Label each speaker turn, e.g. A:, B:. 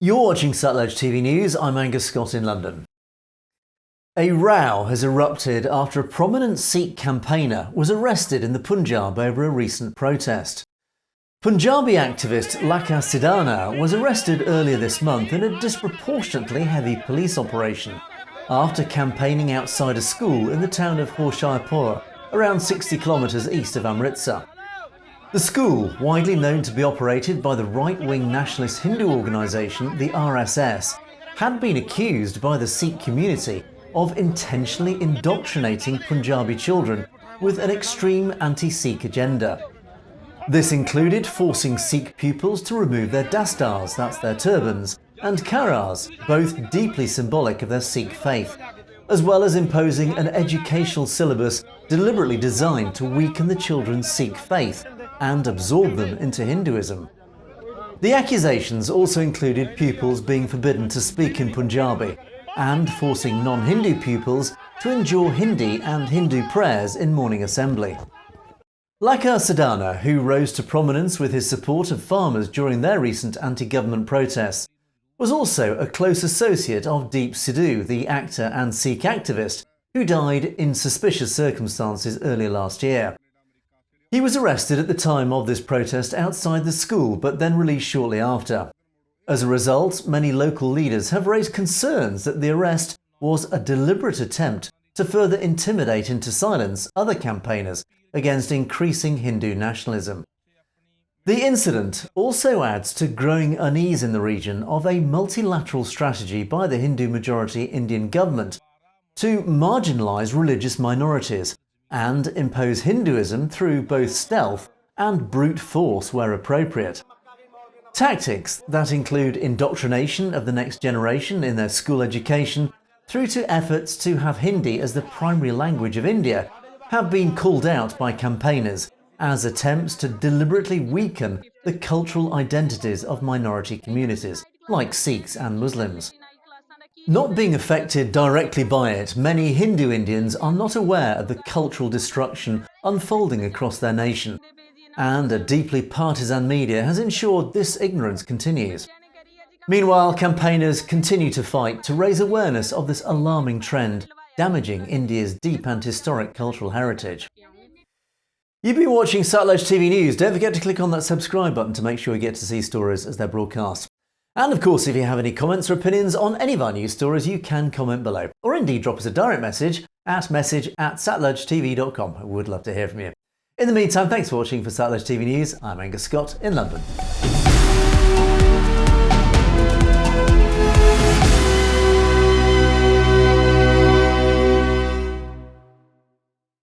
A: You're watching Satluj TV News, I'm Angus Scott in London. A row has erupted after a prominent Sikh campaigner was arrested in the Punjab over a recent protest. Punjabi activist Lakha Sidhana was arrested earlier this month in a disproportionately heavy police operation after campaigning outside a school in the town of Horshiarpur, around 60 kilometres east of Amritsar. The school, widely known to be operated by the right-wing nationalist Hindu organisation, the RSS, had been accused by the Sikh community of intentionally indoctrinating Punjabi children with an extreme anti-Sikh agenda. This included forcing Sikh pupils to remove their Dastaars, that's their turbans, and karars, both deeply symbolic of their Sikh faith, as well as imposing an educational syllabus deliberately designed to weaken the children's Sikh faith and absorb them into Hinduism. The accusations also included pupils being forbidden to speak in Punjabi and forcing non-Hindu pupils to endure Hindi and Hindu prayers in morning assembly. Lakha Sidhana, who rose to prominence with his support of farmers during their recent anti-government protests, was also a close associate of Deep Sidhu, the actor and Sikh activist, who died in suspicious circumstances earlier last year. He was arrested at the time of this protest outside the school, but then released shortly after. As a result, many local leaders have raised concerns that the arrest was a deliberate attempt to further intimidate into silence other campaigners against increasing Hindu nationalism. The incident also adds to growing unease in the region of a multilateral strategy by the Hindu-majority Indian government to marginalise religious minorities and impose Hinduism through both stealth and brute force where appropriate. Tactics that include indoctrination of the next generation in their school education through to efforts to have Hindi as the primary language of India have been called out by campaigners as attempts to deliberately weaken the cultural identities of minority communities, like Sikhs and Muslims. Not being affected directly by it, many Hindu Indians are not aware of the cultural destruction unfolding across their nation, and a deeply partisan media has ensured this ignorance continues. Meanwhile, campaigners continue to fight to raise awareness of this alarming trend, damaging India's deep and historic cultural heritage. You've been watching Satluj TV News. Don't forget to click on that subscribe button to make sure you get to see stories as they're broadcast. And of course, if you have any comments or opinions on any of our news stories, you can comment below, or indeed drop us a direct message at message@satlujtv.com. I would love to hear from you. In the meantime, thanks for watching for Satluj TV News. I'm Angus Scott in London.